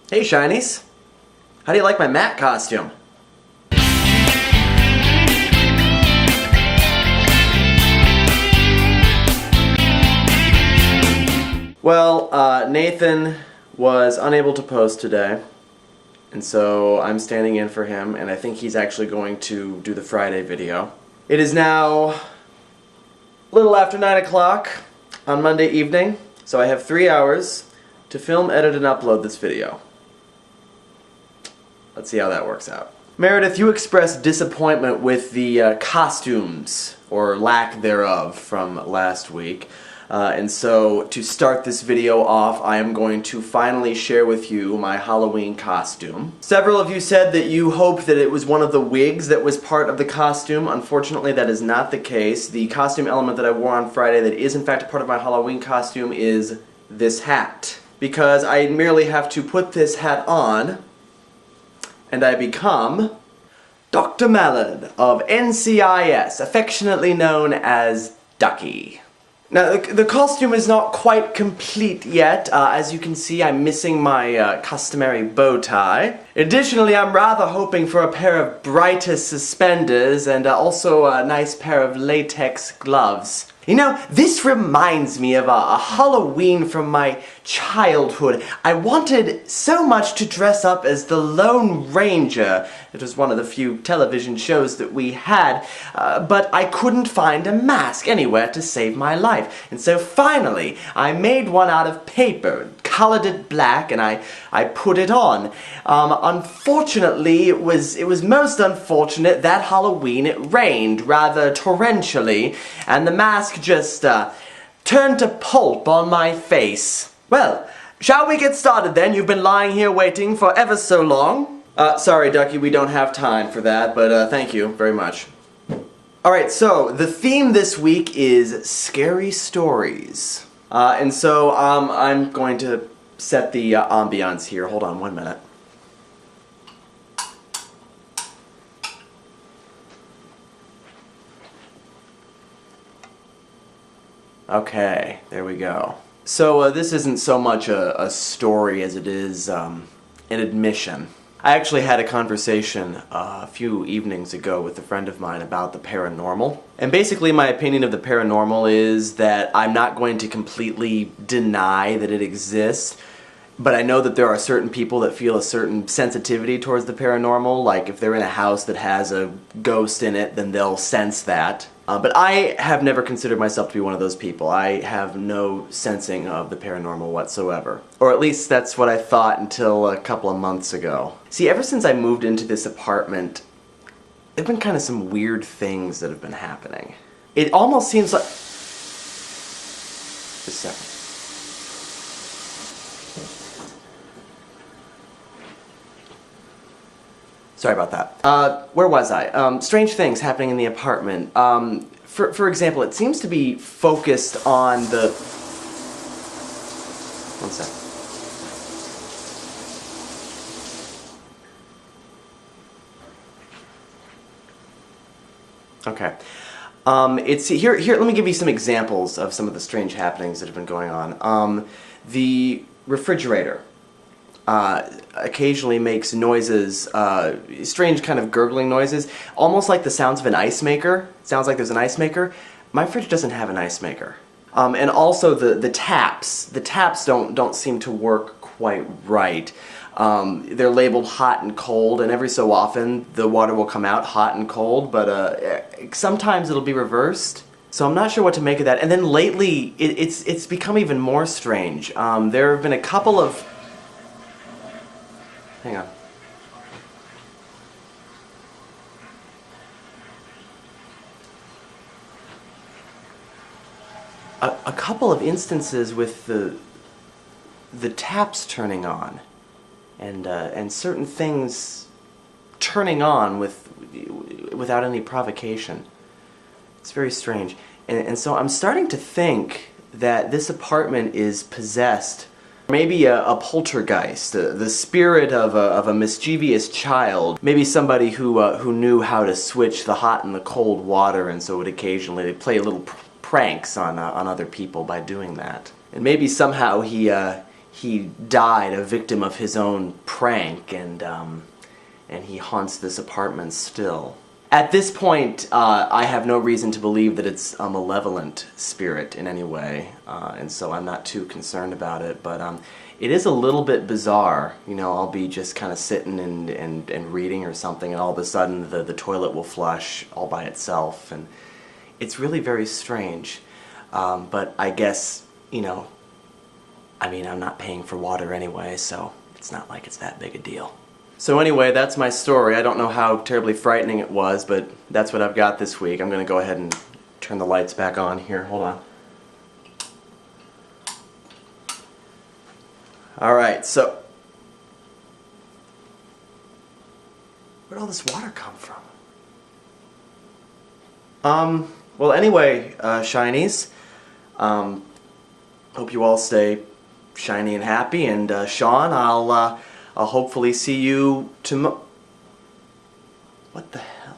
Hey Shinies! How do you like my Matt costume? Well, Nathan was unable to post today, and so I'm standing in for him, and I think he's actually going to do the Friday video. It is now a little after 9 o'clock on Monday evening, so I have 3 hours to film, edit, and upload this video. Let's see how that works out. Meredith, you expressed disappointment with the costumes, or lack thereof, from last week. And so, to start this video off, I am going to finally share with you my Halloween costume. Several of you said that you hoped that it was one of the wigs that was part of the costume. Unfortunately, that is not the case. The costume element that I wore on Friday that is in fact a part of my Halloween costume is this hat. Because I merely have to put this hat on, and I become Dr. Mallard of NCIS, affectionately known as Ducky. Now, the costume is not quite complete yet. As you can see, I'm missing my customary bow tie. Additionally, I'm rather hoping for a pair of brightest suspenders and also a nice pair of latex gloves. You know, this reminds me of a Halloween from my childhood. I wanted so much to dress up as the Lone Ranger. It was one of the few television shows that we had, but I couldn't find a mask anywhere to save my life. And so finally, I made one out of paper, colored it black, and I put it on. Unfortunately, it was most unfortunate that Halloween it rained rather torrentially, and the mask just turned to pulp on my face. Well, shall we get started then? You've been lying here waiting for ever so long. Sorry, Ducky, we don't have time for that, but thank you very much. Alright, so the theme this week is scary stories. And so I'm going to set the ambiance here. Hold on 1 minute. Okay, there we go. So this isn't so much a story as it is an admission. I actually had a conversation a few evenings ago with a friend of mine about the paranormal. And basically my opinion of the paranormal is that I'm not going to completely deny that it exists, but I know that there are certain people that feel a certain sensitivity towards the paranormal, like if they're in a house that has a ghost in it, then they'll sense that. But I have never considered myself to be one of those people. I have no sensing of the paranormal whatsoever. Or at least that's what I thought until a couple of months ago. See, ever since I moved into this apartment, there have been kind of some weird things that have been happening. It almost seems like... Just a second. Sorry about that. Where was I? Strange things happening in the apartment. For example, it seems to be focused on the... One sec. Okay. It's here. Let me give you some examples of some of the strange happenings that have been going on. The refrigerator occasionally makes noises, strange kind of gurgling noises, almost like the sounds of an ice maker. It sounds like there's an ice maker. My fridge doesn't have an ice maker. And also the taps. The taps don't seem to work quite right. They're labeled hot and cold, and every so often the water will come out hot and cold, but sometimes it'll be reversed. So I'm not sure what to make of that. And then lately, it's become even more strange. There have been a couple of... Hang on. A couple of instances with the taps turning on, and certain things turning on without any provocation. It's very strange, and so I'm starting to think that this apartment is possessed. Maybe a poltergeist, the spirit of a mischievous child. Maybe somebody who knew how to switch the hot and the cold water, and so would occasionally play little pranks on other people by doing that. And maybe somehow he he died a victim of his own prank, and he haunts this apartment still. At this point, I have no reason to believe that it's a malevolent spirit in any way, and so I'm not too concerned about it, but it is a little bit bizarre. You know, I'll be just kind of sitting and reading or something, and all of a sudden the toilet will flush all by itself, and it's really very strange. But I guess, you know, I mean, I'm not paying for water anyway, so it's not like it's that big a deal. So anyway, that's my story. I don't know how terribly frightening it was, but that's what I've got this week. I'm going to go ahead and turn the lights back on here. Hold on. Alright, so where'd all this water come from? Well anyway, Shinies, hope you all stay shiny and happy, and Sean, I'll hopefully see you tomorrow. What the hell?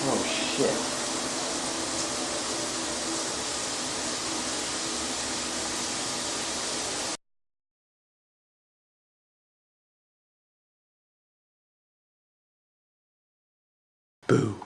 Oh shit. Boo.